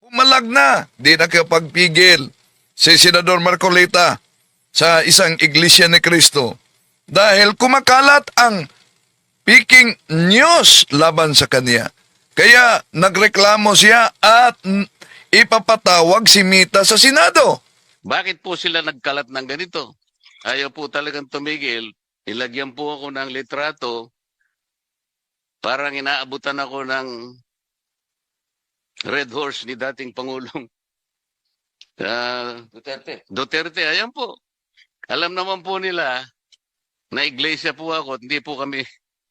Pumalag na, di nakapagpigil si Senador Marcolita sa isang iglesia ni Cristo dahil kumakalat ang fake news laban sa kanya. Kaya nagreklamo siya at ipapatawag si Mita sa Senado. Bakit po sila nagkalat ng ganito? Ayaw po talagang tumigil. Ilagyan po ako ng litrato. Parang inaabutan ako ng Red Horse ni dating Pangulong Duterte. Ayan po. Alam naman po nila na iglesia po ako. Hindi po kami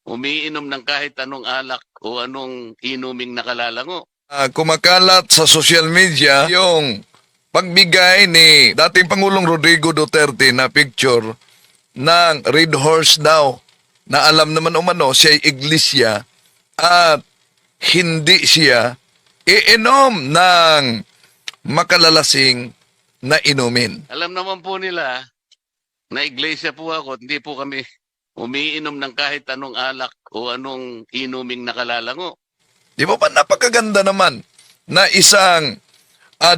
umiinom ng kahit anong alak o anong inuming nakalalango. Kumakalat sa social media yung pagbigay ni dating Pangulong Rodrigo Duterte na picture ng Red Horse daw na alam naman umano siya ay iglesia at hindi siya iinom ng makalalasing na inumin. Alam naman po nila na iglesia po ako. Hindi po kami umiinom ng kahit anong alak o anong inuming nakalalango. Di ba napakaganda naman na isang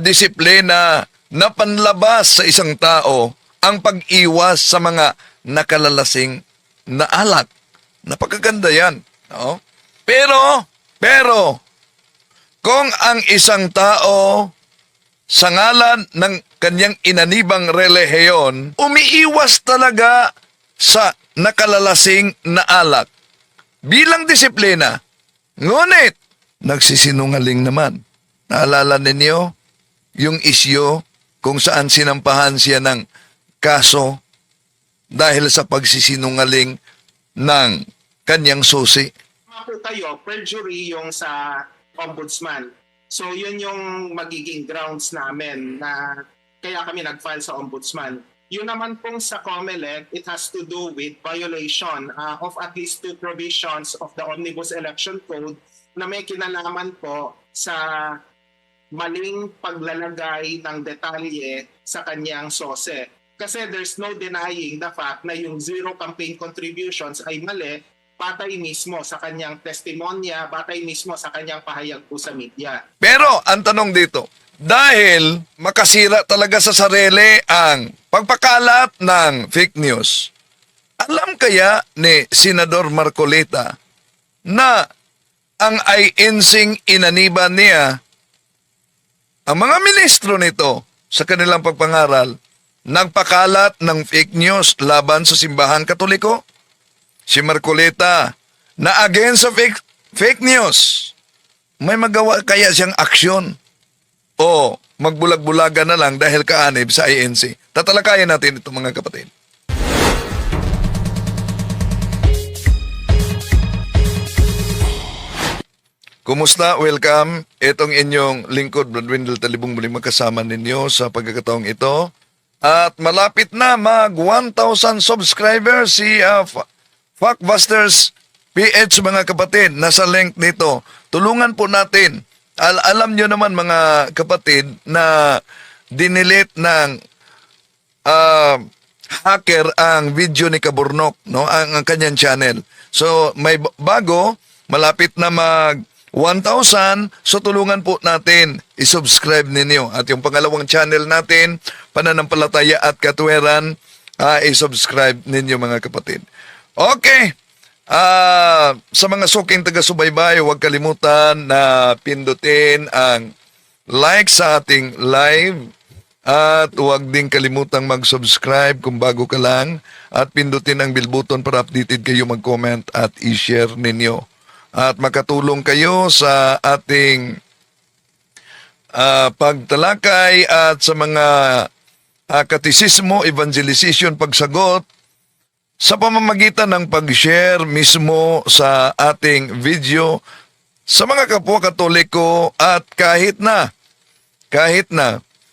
disiplina na panlabas sa isang tao ang pag-iwas sa mga nakalalasing na alak. Napakaganda yan. No? Pero, kung ang isang tao sa ngalan ng kanyang inanibang relihiyon, umiiwas talaga sa nakalalasing na alak bilang disiplina, ngunit nagsisinungaling naman. Naalala ninyo yung isyo kung saan sinampahan siya ng kaso dahil sa pagsisinungaling ng kanyang susi. Po kayo, perjury yung sa ombudsman. So yun yung magiging grounds namin na kaya kami nag-file sa ombudsman. Yun naman pong sa COMELEC, it has to do with violation of at least two provisions of the Omnibus Election Code na may kinalaman po sa maling paglalagay ng detalye sa kanyang sose. Kasi there's no denying the fact na yung zero campaign contributions ay mali, patay mismo sa kanyang testimonya, patay mismo sa kanyang pahayag po sa media. Pero ang tanong dito, dahil makasira talaga sa sarili ang pagpakalat ng fake news, alam kaya ni Senador Marcolita na ang INC inaniban niya ang mga ministro nito sa kanilang pagpangaral nagpakalat ng fake news laban sa simbahan Katoliko? Si Marcolita na against sa fake news, may magawa kaya siyang aksyon o magbulag-bulaga na lang dahil kaanib sa INC? Tatalakayan natin ito mga kapatid. Kumusta? Welcome. Itong inyong lingkod, Bradwindel Talibong, muling magkasama ninyo sa pagkakataong ito. At malapit na mag 1,000 subscribers si Factbusters PH mga kapatid. Nasa link nito. Tulungan po natin. Alam nyo naman mga kapatid na dinilit ng hacker ang video ni Kaburnok, no? Ang kanyang channel. So may bago, malapit na mag 1,000, so tulungan po natin i-subscribe ninyo. At yung pangalawang channel natin, Pananampalataya at Katwiran, i-subscribe ninyo mga kapatid. Okay, sa mga suking taga-subaybay, huwag kalimutan na pindutin ang like sa ating live at huwag din kalimutang mag-subscribe kung bago ka lang at pindutin ang bell button para updated kayo mag-comment at i-share ninyo. At makatulong kayo sa ating pagtalakay at sa mga katisismo, evangelization, pagsagot sa pamamagitan ng pag-share mismo sa ating video sa mga kapwa Katoliko at kahit na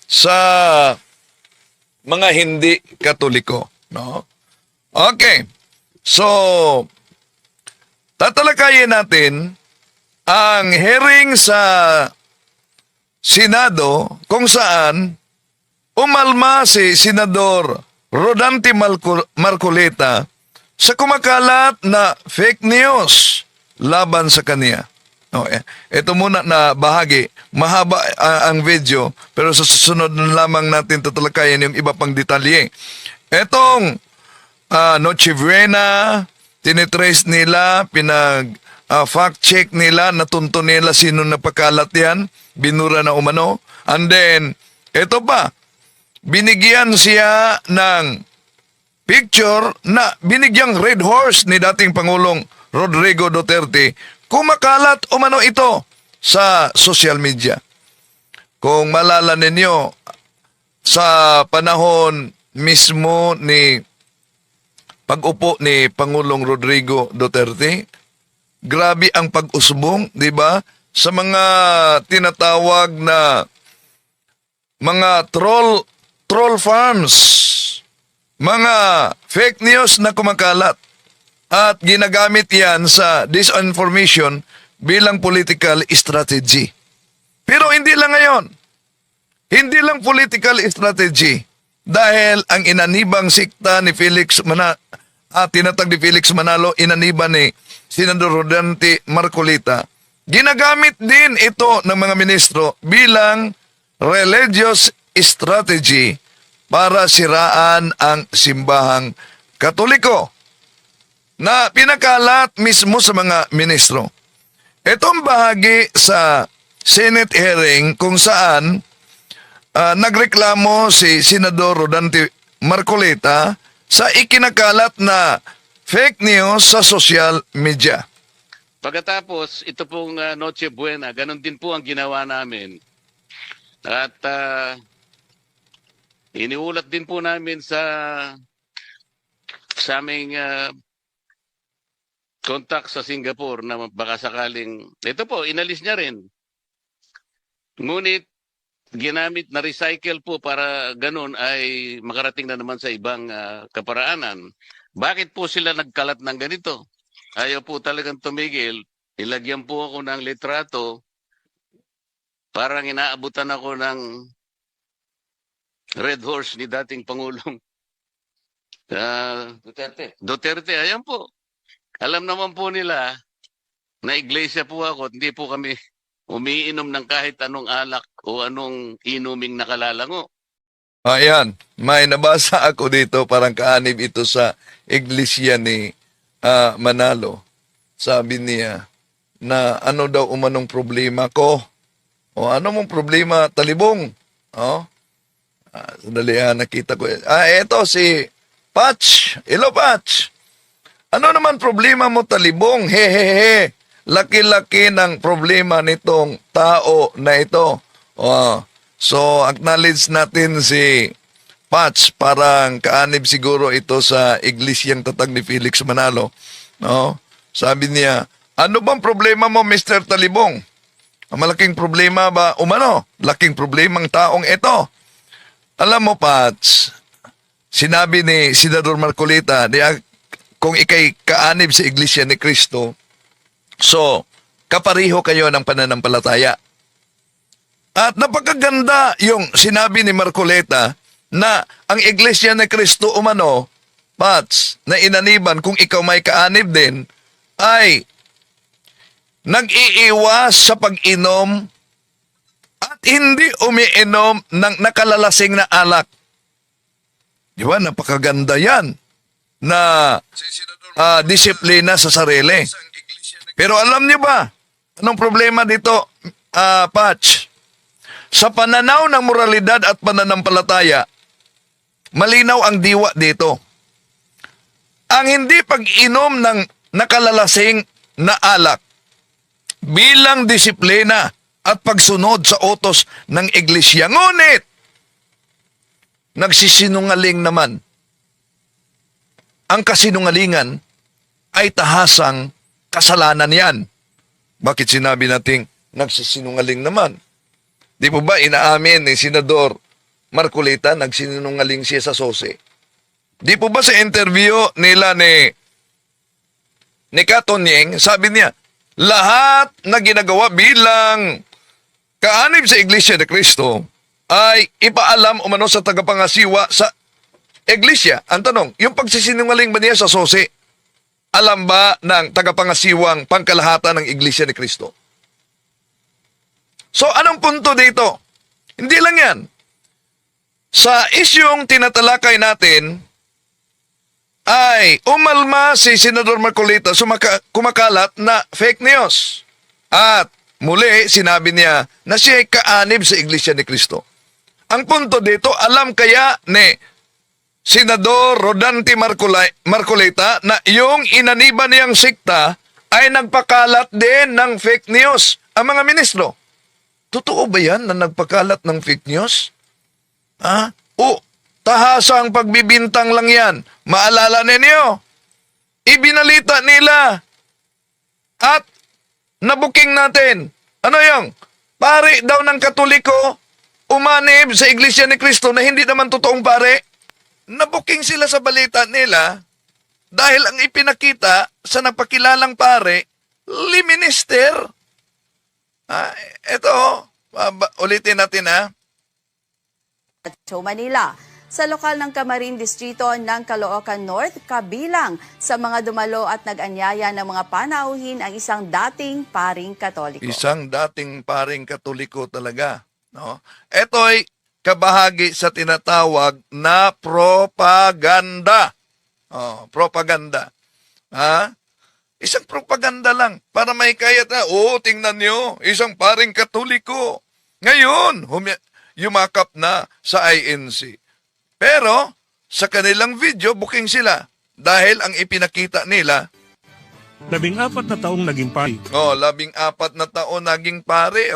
sa mga hindi Katoliko, no? Okay. So tatalakayin natin ang hearing sa Senado kung saan umalma si Senador Rodante Marcolita sa kumakalat na fake news laban sa kanya. Okay. Ito muna na bahagi. Mahaba ang video, pero sa susunod na lamang natin tatalakayin yung iba pang detalye. Etong Noche Buena, tinitrace nila, fact check nila, natunto nila sino napakalat yan, binura na umano. And then, ito pa, binigyan siya ng picture na binigyang red horse ni dating Pangulong Rodrigo Duterte. Kumakalat umano ito sa social media. Kung malala ninyo, sa panahon mismo ni pag-upo ni Pangulong Rodrigo Duterte, grabe ang pag-usbong, di ba? Sa mga tinatawag na mga troll farms, mga fake news na kumakalat. At ginagamit yan sa disinformation bilang political strategy. Pero hindi lang ngayon. Hindi lang political strategy. Dahil ang inanibang sikta ni tinatag ni Felix Manalo, inaniban ni Senador Rodante Marcolita, ginagamit din ito ng mga ministro bilang religious strategy para siraan ang simbahang Katoliko na pinakalat mismo sa mga ministro. Itong bahagi sa Senate hearing kung saan nagreklamo si Senador Rodante Marcolita sa ikinakalat na fake news sa social media. Pagkatapos, ito pong Noche Buena, ganun din po ang ginawa namin. At iniulat din po namin sa aming contact sa Singapore na baka sakaling, ito po, inalis niya rin. Ngunit, ginamit na recycle po para ganun ay makarating na naman sa ibang kaparaanan. Bakit po sila nagkalat ng ganito? Ayaw po talagang tumigil. Ilagyan po ako ng litrato. Parang inaabutan ako ng red horse ni dating Pangulong Duterte. Ayan po. Alam naman po nila na iglesia po ako, hindi po kami umiinom ng kahit anong alak o anong inuming nakalalango. Ayan, may nabasa ako dito, parang kaanib ito sa iglesia ni Manalo. Sabi niya na ano daw umanong problema ko. O ano mong problema, talibong? O, sandali nakita ko. Eto si Patch. Hello, Patch. Ano naman problema mo, talibong? Hehehe. Laki-laki ng problema nitong tao na ito. So, acknowledge natin si Patch. Parang kaanib siguro ito sa iglesyang tatag ni Felix Manalo. No? Sabi niya, ano bang problema mo, Mr. Talibong? Malaking problema ba? Umano, laking problemang taong ito. Alam mo, Patch, sinabi ni Senador Marcolita, kung ikay kaanib sa Iglesia ni Cristo, so, kapariho kayo ng pananampalataya. At napakaganda yung sinabi ni Marcoleta na ang Iglesia ni Cristo umano, Pats, na inaniban kung ikaw may kaanib din, ay nag-iiwas sa pag-inom at hindi umiinom ng nakalalasing na alak. Di ba? Napakaganda yan na disiplina sa sarili. Pero alam niyo ba, anong problema dito, Patch? Sa pananaw ng moralidad at pananampalataya, malinaw ang diwa dito. Ang hindi pag-inom ng nakalalasing na alak bilang disiplina at pagsunod sa utos ng iglesia. Ngunit, nagsisinungaling naman. Ang kasinungalingan ay tahasang kasalanan yan. Bakit sinabi nating nagsisinungaling naman? Di po ba inaamin ni Senador Marcolita nagsinungaling siya sa sose? Di po ba sa interview nila ni Katonyeng, sabi niya, lahat na ginagawa bilang kaanib sa Iglesia ni Cristo ay ipaalam umano sa tagapangasiwa sa Iglesia. Ang tanong, yung pagsisinungaling ba niya sa sose, alam ba ng tagapangasiwang pangkalahatan ng Iglesia ni Cristo? So, anong punto dito? Hindi lang yan. Sa isyong tinatalakay natin, ay umalma si Senador Marcolita kumakalat na fake news. At muli, sinabi niya na siya ay kaanib sa Iglesia ni Cristo. Ang punto dito, alam kaya ni Senador Rodante Marcolita na yung inaniban niyang sikta ay nagpakalat din ng fake news ang mga ministro. Totoo ba yan na nagpakalat ng fake news? Ha? O, tahasang pagbibintang lang yan. Maalala ninyo, ibinalita nila at nabuking natin. Ano yung? Pare daw ng Katoliko, umanib sa Iglesia ni Cristo na hindi naman totoong pare. Nabuking sila sa balita nila dahil ang ipinakita sa napakilalang pare, liminister. Ito, ulitin natin ha. Metro Manila. Sa lokal ng Camarin Distrito ng Caloocan North, kabilang sa mga dumalo at nag-anyaya ng mga panauhin ang isang dating paring Katoliko. Isang dating paring Katoliko talaga. No? Ito'y kabahagi sa tinatawag na propaganda. Propaganda. Isang propaganda lang para may kayat na, tingnan nyo, isang paring Katoliko. Ngayon, yumakap na sa INC. Pero, sa kanilang video, booking sila. Dahil ang ipinakita nila, 14 na taong naging pari. 14 na taon naging pare,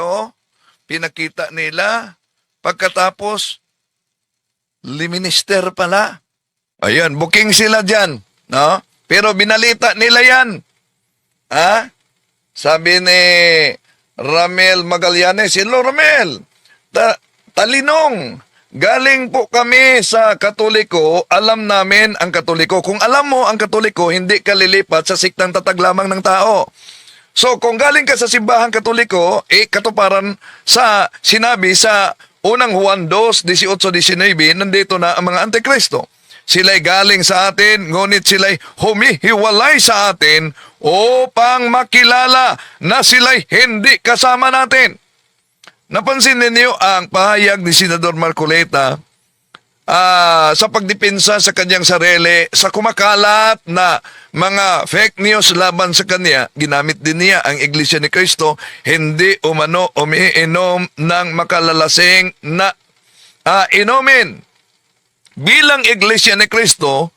pinakita nila. Pagkatapos, liminister pala. Ayan, booking sila dyan. No? Pero binalita nila yan. Sabi ni Ramel Magallanes, hello Ramel, talinong, galing po kami sa Katoliko, alam namin ang Katoliko. Kung alam mo ang Katoliko, hindi ka lilipat sa siktang tatag lamang ng tao. So kung galing ka sa simbahang Katoliko, katuparan sa sinabi sa unang Juan 2:18-19, nandito na ang mga Antikristo. Sila'y galing sa atin, ngunit sila'y humihiwalay sa atin upang makilala na sila'y hindi kasama natin. Napansin ninyo ang pahayag ni Senador Marcolita sa pagdepensa sa kanyang sarili, sa kumakalat na mga fake news laban sa kanya, ginamit din niya ang Iglesia ni Cristo, hindi umano umiinom ng makalalasing na inumin bilang Iglesia ni Cristo,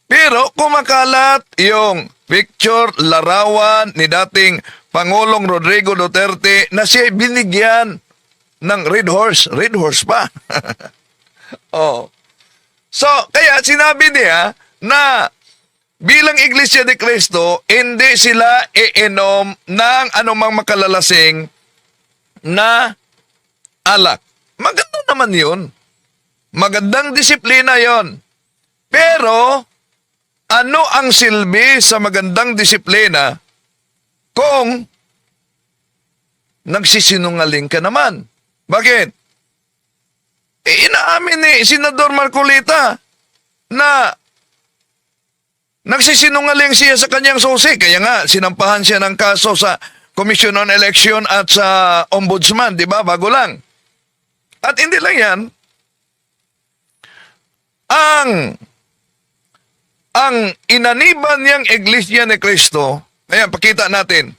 pero kumakalat yung picture, larawan ni dating Pangulong Rodrigo Duterte na siya binigyan ng red horse. Red horse pa. So, kaya sinabi niya na bilang Iglesia ni Cristo, hindi sila iinom ng anumang makalalasing na alak. Maganda naman yun. Magandang disiplina yon. Pero, ano ang silbi sa magandang disiplina kung nagsisinungaling ka naman? Bakit? Inaamin ni Senador Marcolita na nagsisinungaling siya sa kanyang susi. Kaya nga, sinampahan siya ng kaso sa Commission on Election at sa Ombudsman, di ba? Bago lang. At hindi lang yan. Ang inaniban niyang Iglesia ni Cristo, ayan, pakita natin.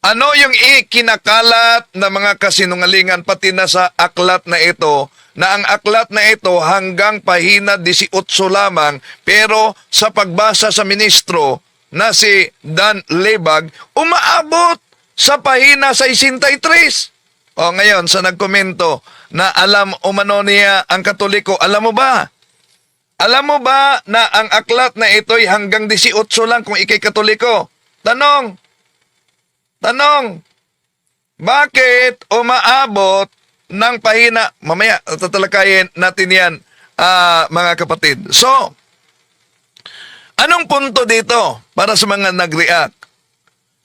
Ano yung ikinakalat na mga kasinungalingan pati na sa aklat na ito, na ang aklat na ito hanggang pahina 18 lamang, pero sa pagbasa sa ministro na si Dan Lebag, umaabot sa pahina 63. Ngayon, sa nagkomento na alam umano niya ang Katoliko, alam mo ba? Alam mo ba na ang aklat na ito'y hanggang 18 lang kung ikay Katoliko? Tanong, bakit umaabot ng pahina? Mamaya, tatalakayin natin yan, mga kapatid. So, anong punto dito para sa mga nag-react?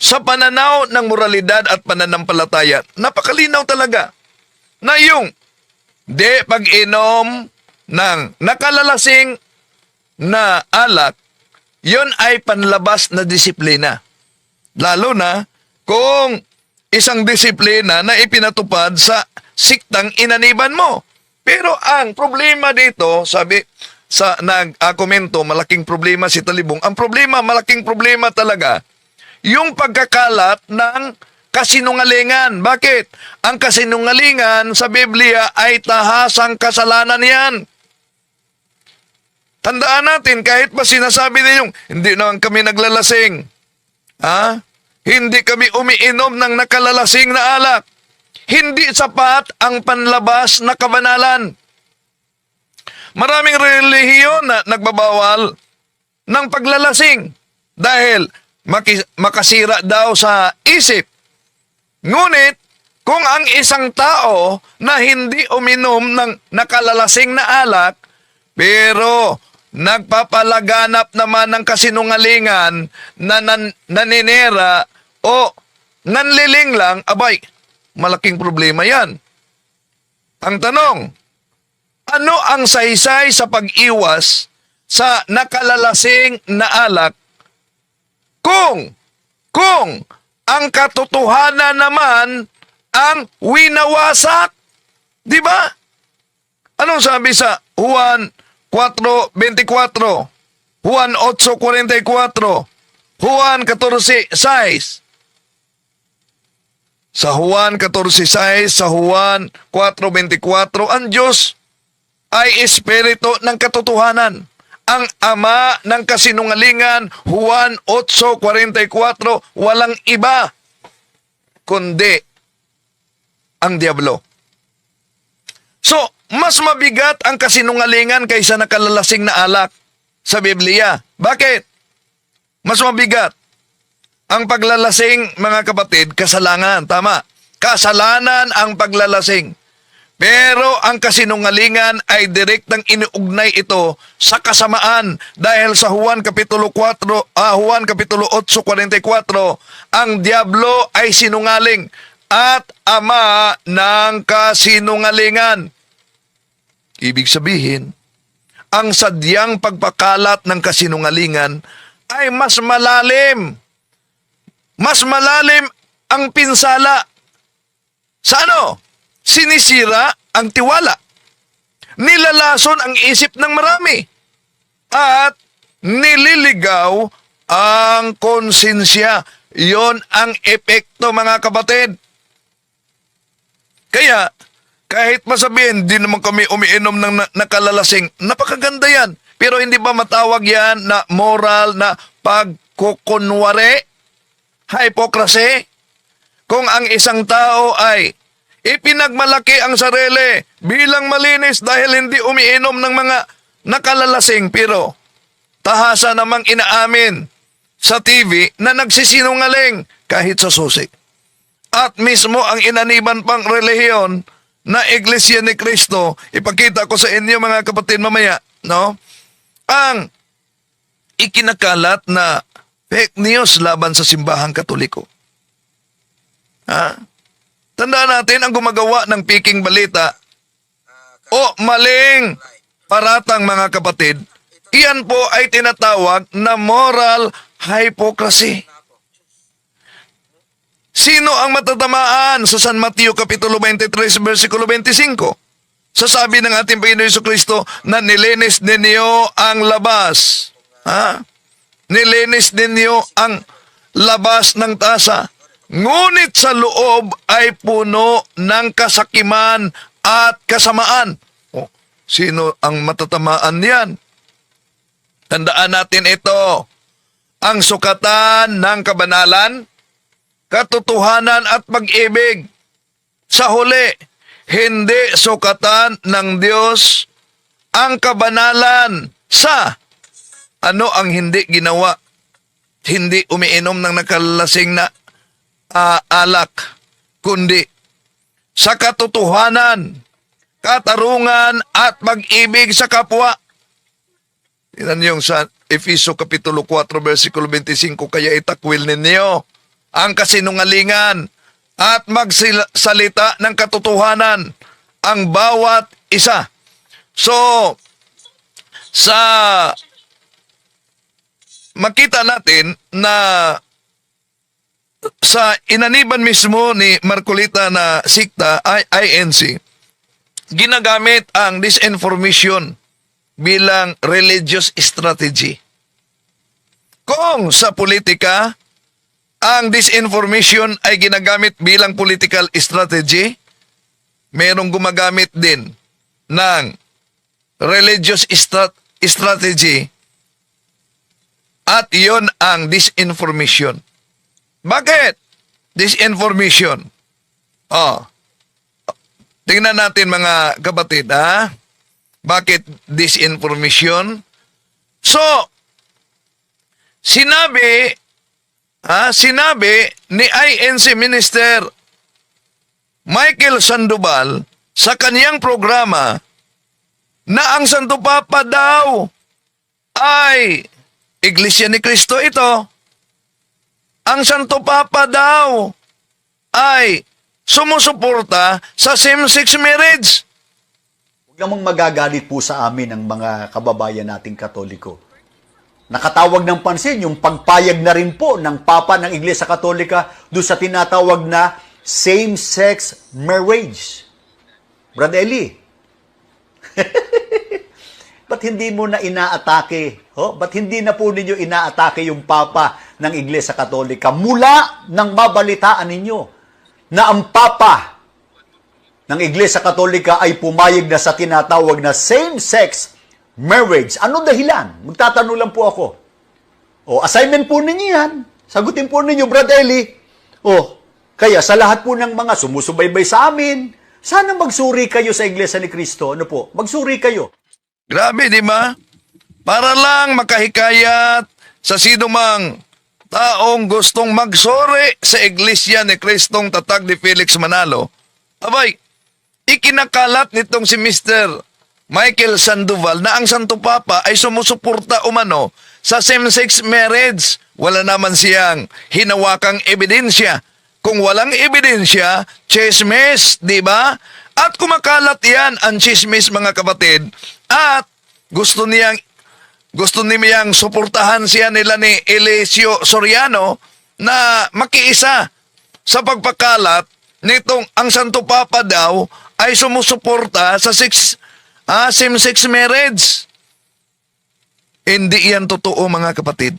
Sa pananaw ng moralidad at pananampalataya, napakalinaw talaga na yung pag-inom ng nakalalasing na alak, yun ay panlabas na disiplina. Lalo na kung isang disiplina na ipinatupad sa siktang inaniban mo. Pero ang problema dito, sabi sa nag-komento, malaking problema si Talibong. Ang problema, malaking problema talaga, yung pagkakalat ng kasinungalingan. Bakit? Ang kasinungalingan sa Biblia ay tahasang kasalanan yan. Tandaan natin, kahit pa sinasabi ninyong, hindi naman kami naglalasing. Ha? Hindi kami umiinom ng nakalalasing na alak. Hindi sapat ang panlabas na kabanalan. Maraming relihiyon na nagbabawal ng paglalasing dahil makasira daw sa isip. Ngunit, kung ang isang tao na hindi uminom ng nakalalasing na alak, pero nagpapalaganap naman ng kasinungalingan na naninera o nanliling lang, abay, malaking problema yan. Ang tanong, ano ang saysay sa pag-iwas sa nakalalasing na alak kung ang katotohanan naman ang winawasak? Di ba? Anong sabi sa Juan 4:24, Juan 8:44, Juan 14:6? Sa Juan 14:6, sa Juan 4:24, ang Diyos ay espiritu ng katotohanan. Ang ama ng kasinungalingan, Juan 8:44, walang iba kundi ang diablo. So, mas mabigat ang kasinungalingan kaysa nakalalasing na alak sa Biblia. Bakit? Mas mabigat. Ang paglalasing, mga kapatid, kasalanan. Tama. Kasalanan ang paglalasing. Pero ang kasinungalingan ay direktang iniugnay ito sa kasamaan dahil sa Juan Kapitulo 8:44, ang diablo ay sinungaling at ama ng kasinungalingan. Ibig sabihin, ang sadyang pagpakalat ng kasinungalingan ay mas malalim. Mas malalim ang pinsala. Sa ano? Sinisira ang tiwala. Nilalason ang isip ng marami. At nililigaw ang konsensya. Yon ang epekto, mga kapatid. Kaya, kahit masabihin, di naman kami umiinom ng nakalalasing, napakaganda yan. Pero hindi ba matawag yan na moral na pagkukunwari? Hypocrisy? Kung ang isang tao ay ipinagmalaki ang sarili bilang malinis dahil hindi umiinom ng mga nakalalasing, pero tahasa namang inaamin sa TV na nagsisinungaling kahit sa susi. At mismo ang inaniban pang relihiyon na Iglesia ni Cristo, ipakita ko sa inyo, mga kapatid, mamaya, no? Ang ikinakalat na fake news laban sa simbahang Katoliko. Ha? Tandaan natin, ang gumagawa ng piking balita o maling paratang, mga kapatid, iyan po ay tinatawag na moral hypocrisy. Sino ang matatamaan sa San Mateo Kapitulo 23, versikulo 25? Sasabi ng ating Panginoon Jesucristo na nilinis ninyo ang labas. Ha? Nilinis ninyo ang labas ng tasa. Ngunit sa loob ay puno ng kasakiman at kasamaan. Oh, sino ang matatamaan yan? Tandaan natin ito. Ang sukatan ng kabanalan, katotohanan at pag-ibig. Sa huli, hindi sukatan ng Diyos ang kabanalan sa ano ang hindi ginawa. Hindi umiinom ng nakalalasing na alak, kundi sa katotohanan, katarungan at pag-ibig sa kapwa. Tingnan yung sa Efeso Kapitulo 4, versikulo 25, kaya itakwil ninyo ang kasinungalingan at magsalita ng katotohanan ang bawat isa. So, sa makita natin na sa inaniban mismo ni Marcolita na sikta, INC, ginagamit ang disinformation bilang religious strategy. Kung sa politika, ang disinformation ay ginagamit bilang political strategy, merong gumagamit din ng religious strategy at iyon ang disinformation. Bakit? Disinformation. Tingnan natin mga kapatid, ha? Bakit disinformation? So, sinabi ni INC Minister Michael Sandoval sa kaniyang programa na ang Santo Papa daw ay Iglesia ni Cristo ito. Ang Santo Papa daw ay sumusuporta sa same-sex marriage. Huwag namang magagalit po sa amin ang mga kababayan nating Katoliko. Nakatawag ng pansin yung pagpayag na rin po ng Papa ng Iglesia Katolika doon sa tinatawag na same-sex marriage. Brad Eli, ba't hindi mo na inaatake? Ba't hindi na po ninyo inaatake yung Papa ng Iglesia Katolika mula nang mabalitaan ninyo na ang Papa ng Iglesia Katolika ay pumayag na sa tinatawag na same-sex marriage? Ano dahilan? Magtatanong lang po ako. Assignment po ninyo yan. Sagutin po ninyo, Brad Eli. Kaya sa lahat po ng mga sumusubaybay sa amin, sana magsuri kayo sa Iglesia ni Cristo. Ano po? Magsuri kayo. Grabe, di ba? Para lang makahikayat sa sinumang taong gustong magsuri sa Iglesia ni Cristong Tatag ni Felix Manalo. Abay, ikinakalat nitong si Mr. Michael Sandoval na ang Santo Papa ay sumusuporta umano sa same-sex marriage. Wala naman siyang hinawakang ebidensya. Kung walang ebidensya, chismis, di ba? At kumakalat yan ang chismis, mga kapatid. At gusto niyang suportahan siya nila ni Eliseo Soriano na makiisa sa pagpakalat nitong ang Santo Papa daw ay sumusuporta sa same-sex marriage. Hindi yan totoo, mga kapatid.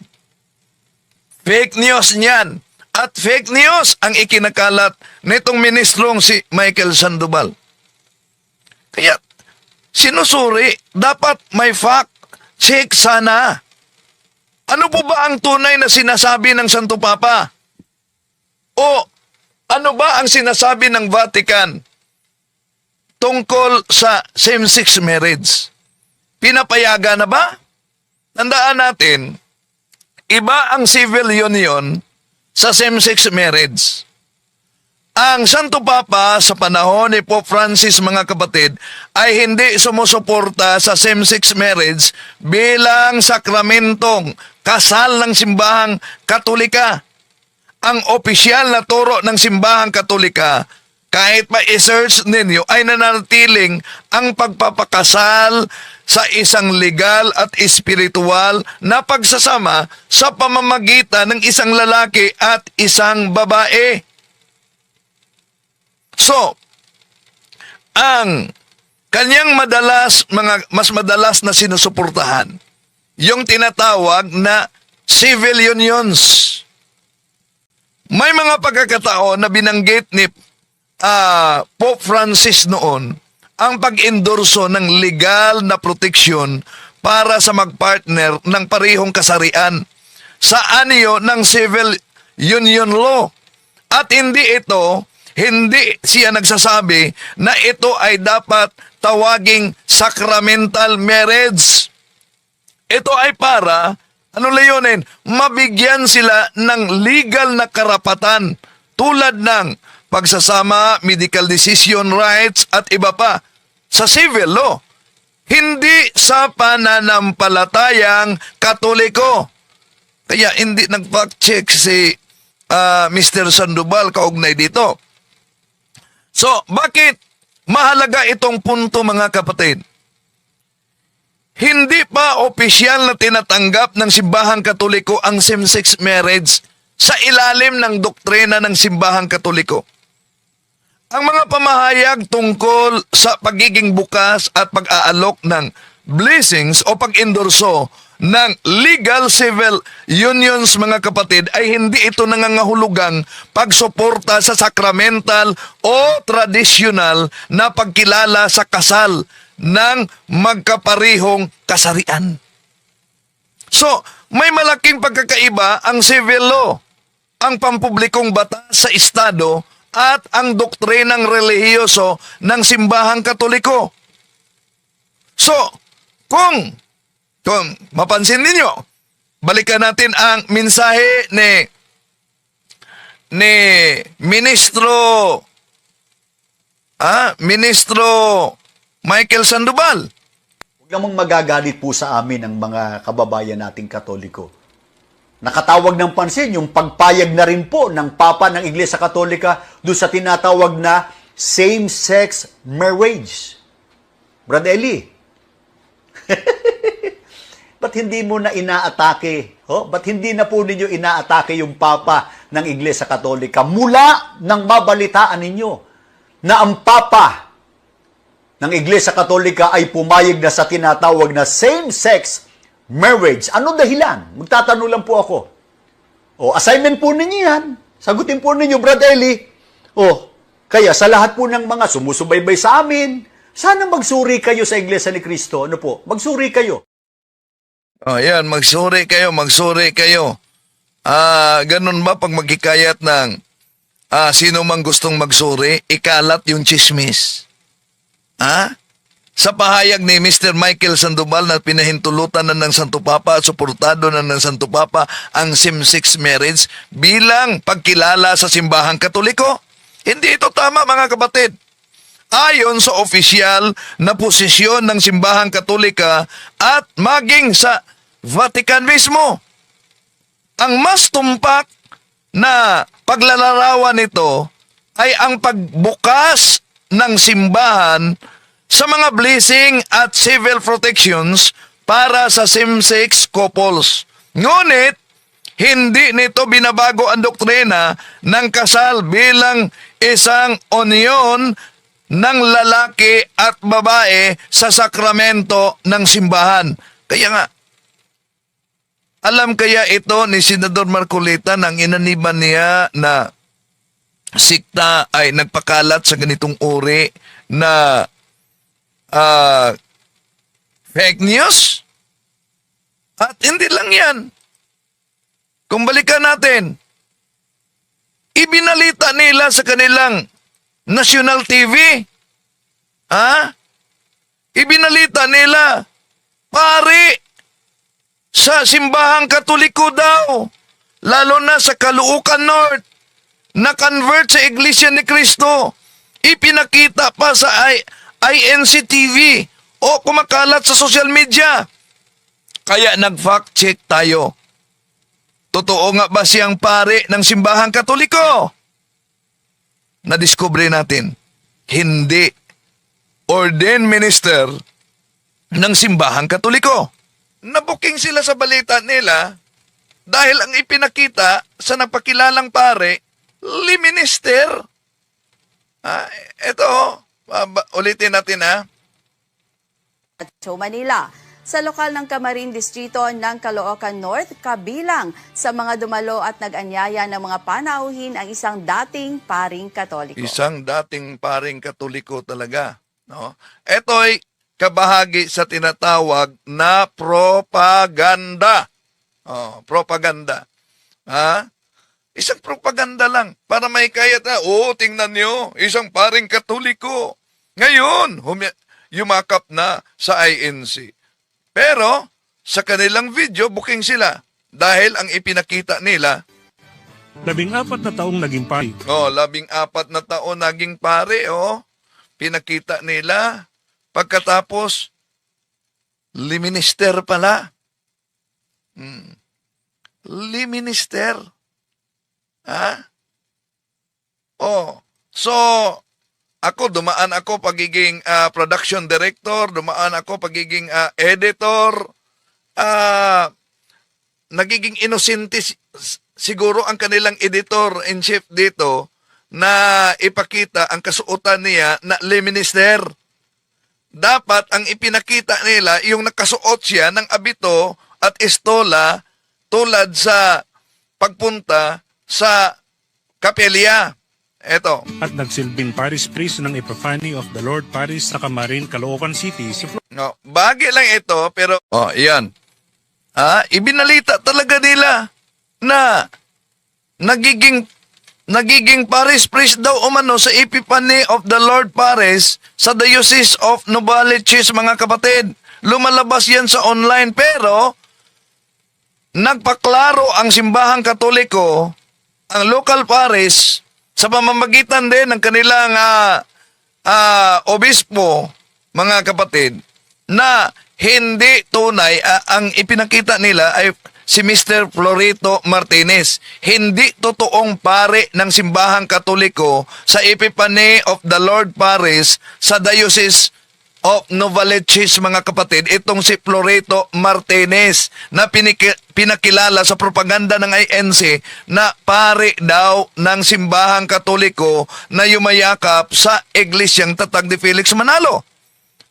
Fake news niyan. At fake news ang ikinakalat nitong ministrong si Michael Sandoval. Kaya, sinusuri, dapat may fact check sana. Ano po ba ang tunay na sinasabi ng Santo Papa? O ano ba ang sinasabi ng Vatican tungkol sa same-sex marriage? Pinapayagan na ba? Tandaan natin, iba ang civil union sa same-sex marriage. Ang Santo Papa sa panahon ni Pope Francis, mga kapatid, ay hindi sumusuporta sa same-sex marriage bilang sakramentong kasal ng simbahang Katolika. Ang opisyal na turo ng simbahang Katolika, kahit pa i-search ninyo, ay nananatiling ang pagpapakasal sa isang legal at espiritual na pagsasama sa pamamagitan ng isang lalaki at isang babae. So, ang kanyang mas madalas na sinusuportahan, yung tinatawag na civil unions. May mga pagkakataon na binanggit ni Pope Francis noon ang pag-endorso ng legal na proteksyon para sa magpartner ng parehong kasarian sa anyo ng civil union law. At hindi siya nagsasabi na ito ay dapat tawaging sacramental marriage. Ito ay para, mabigyan sila ng legal na karapatan tulad ng pagsasama, medical decision rights at iba pa sa civil law. Hindi sa pananampalatayang Katoliko. Kaya hindi nag-fact check si Mr. Sandoval kaugnay dito. So, bakit mahalaga itong punto, mga kapatid? Hindi pa opisyal na tinatanggap ng simbahang Katoliko ang same-sex marriage sa ilalim ng doktrina ng simbahang Katoliko. Ang mga pamahayag tungkol sa pagiging bukas at pag-aalok ng blessings o pag-endorso ng legal civil unions, mga kapatid, ay hindi ito nangangahulugang pagsuporta sa sacramental o tradisyonal na pagkilala sa kasal ng magkaparihong kasarian. So, may malaking pagkakaiba ang civil law, ang pampublikong batas sa Estado at ang doktrinang relihiyoso ng simbahang Katoliko. So, kung mapansin ninyo, balikan natin ang mensahe ni Ministro Michael Sandoval. Huwag namang magagalit po sa amin ang mga kababayan nating Katoliko. Nakatawag ng pansin yung pagpayag na rin po ng Papa ng Iglesia Katolika doon sa tinatawag na same-sex marriage. Brad Eli, ba't hindi mo na inaatake? Ba't hindi na po ninyo inaatake yung Papa ng Iglesia Katolika mula nang mabalitaan ninyo na ang Papa ng Iglesia Katolika ay pumayag na sa tinatawag na same-sex marriage? Ano dahilan? Magtatanong lang po ako. Assignment po ninyo yan. Sagutin po ninyo, Brad Eli. Kaya sa lahat po ng mga sumusubaybay sa amin, sana magsuri kayo sa Iglesia ni Cristo. Ano po? Magsuri kayo. Yan, magsuri kayo. Ganun ba pag magkikayat ng sino mang gustong magsuri, ikalat yung chismis? Sa pahayag ni Mr. Michael Sandoval na pinahintulutan na ng Santo Papa at suportado na ng Santo Papa ang same-sex marriage bilang pagkilala sa simbahang Katoliko, hindi ito tama, mga kapatid. Ayon sa opisyal na posisyon ng simbahang Katolika at maging sa Vatican mismo, ang mas tumpak na paglalarawan nito ay ang pagbukas ng simbahan sa mga blessing at civil protections para sa same-sex couples. Ngunit, hindi nito binabago ang doktrina ng kasal bilang isang union ng lalaki at babae sa sakramento ng simbahan. Kaya nga, alam kaya ito ni Senador Marcolita nang inaniban niya na sikta ay nagpakalat sa ganitong uri na fake news? At hindi lang yan. Kung balikan natin, ibinalita nila sa kanilang national TV. Ibinalita nila, pare, sa simbahang Katoliko daw, lalo na sa Caloocan North, na convert sa Iglesia ni Cristo. Ipinakita pa sa INC TV o kumakalat sa social media. Kaya nag-fact check tayo. Totoo nga ba siyang pare ng simbahang Katoliko? Nadiskubre natin, hindi. Ordained minister ng simbahang Katoliko. Nabuking sila sa balita nila dahil ang ipinakita sa napakilalang pare, minister. Ito, ulitin natin Metro Manila. Sa lokal ng Camarin Distrito ng Caloocan North, kabilang sa mga dumalo at nag-anyaya ng mga panauhin ang isang dating paring Katoliko. Isang dating paring Katoliko talaga. No? Ito'y kabahagi sa tinatawag na propaganda. Propaganda. Isang propaganda lang para may kayat na, tingnan nyo, isang paring Katoliko. Ngayon, yumakap na sa INC. Pero, sa kanilang video, booking sila. Dahil ang ipinakita nila, 14 na taong naging pari. 14 na taon naging pare, pinakita nila. Pagkatapos, liminister pala. Liminister. So, dumaan ako pagiging production director, dumaan ako pagiging editor, nagiging inosente siguro ang kanilang editor-in-chief dito na ipakita ang kasuotan niya na lay minister. Dapat ang ipinakita nila yung nakasuot siya ng abito at estola tulad sa pagpunta sa kapelya. Eto. At nagsilbing parish priest ng Epiphany of the Lord Parish sa Camarin, Caloocan City, si No, bagay lang ito, pero iyan. Ibinalita talaga nila na nagiging parish priest daw umano sa Epiphany of the Lord Parish sa Diocese of Novaliches, mga kapatid. Lumalabas yan sa online, pero nagpaklaro ang simbahang Katoliko, ang local parish, sa pamamagitan din ng kanilang obispo, mga kapatid, na hindi tunay, ang ipinakita nila ay si Mr. Florito Martinez. Hindi totoong pare ng simbahang Katoliko sa Epiphany of the Lord Parish sa Diocese of Novaliches, mga kapatid, itong si Florito Martinez na pinakilala sa propaganda ng INC na pare daw ng simbahang Katoliko na yumayakap sa Iglesyang Tatag ni Felix Manalo.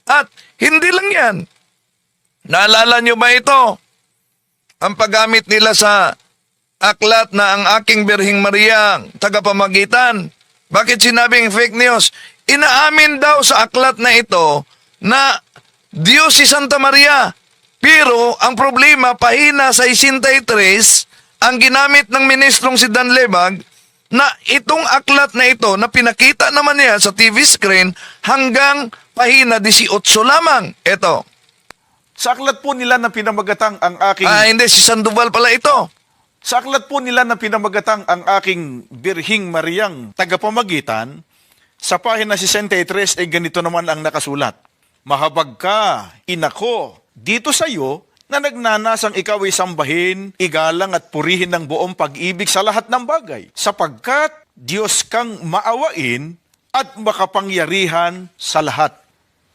At hindi lang yan. Naalala nyo ba ito? Ang paggamit nila sa aklat na ang aking Birhing Maria tagapamagitan. Bakit sinabing fake news? Inaamin daw sa aklat na ito na Diyos si Santa Maria. Pero ang problema, pahina sa 63, ang ginamit ng ministrong si Dan Lebag na itong aklat na ito na pinakita naman niya sa TV screen hanggang pahina 18 lamang. Ito. Sa aklat po nila na pinamagatang ang aking... Hindi, si Sandoval pala ito. Sa aklat po nila na pinamagatang ang aking Birhing Mariang tagapamagitan, sa pahina 63 ay ganito naman ang nakasulat. Mahabag ka, inako, dito sa iyo na nagnanasang ikaw ay sambahin, igalang at purihin ng buong pag-ibig sa lahat ng bagay, sapagkat Diyos kang maawain at makapangyarihan sa lahat.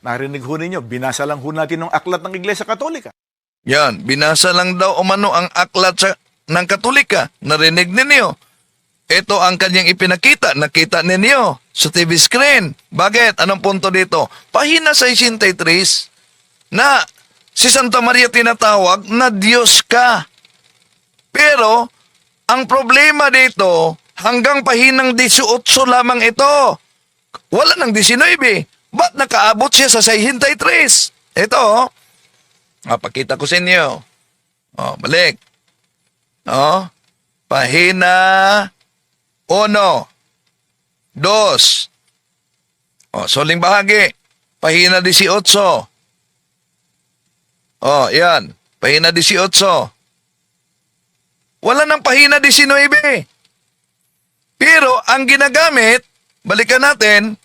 Narinig ho ninyo, binasa lang ho natin ng aklat ng Iglesia Katolika. Yan, binasa lang daw umano ang aklat ng Katolika. Narinig ninyo. Ito ang kanyang ipinakita. Nakita ninyo sa TV screen. Bakit? Anong punto dito? Pahina 63 na si Santa Maria tinatawag na Diyos ka. Pero, ang problema dito, hanggang pahinang 18 lamang ito. Wala nang 19. Ba't nakaabot siya sa 63? Ito, pakita ko sa inyo. Balik. Pahina 1, 2. Soling bahagi. Pahina 18. Yan. Pahina 18. Wala nang pahina 19. Pero ang ginagamit, balikan natin,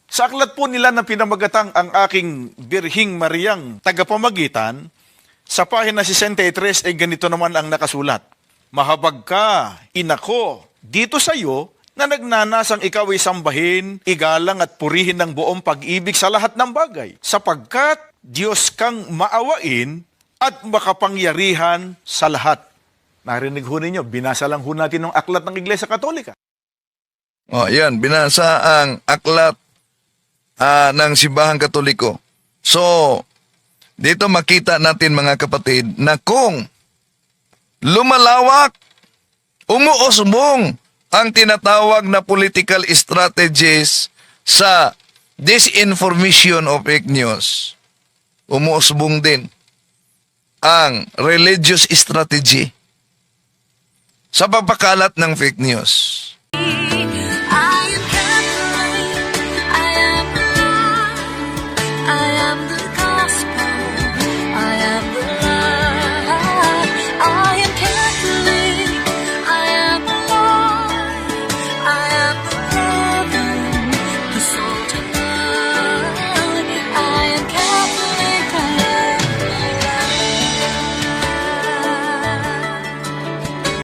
Sa aklat po nila na pinamagatang ang aking Birhing Mariang tagapamagitan, sa pahina 63 ay ganito naman ang nakasulat. Mahabag ka, inako, dito sa iyo na nagnanasang ikaw ay sambahin, igalang at purihin ng buong pag-ibig sa lahat ng bagay, sapagkat Diyos kang maawain at makapangyarihan sa lahat. Narinig ho ninyo, binasa lang ho natin ng aklat ng Iglesia Katolika. Yan, binasa ang aklat ng Simbahang Katoliko. So, dito makita natin mga kapatid na kung lumalawak, umuusbong ang tinatawag na political strategies sa disinformation of fake news, umuusbong din ang religious strategy sa pagpakalat ng fake news.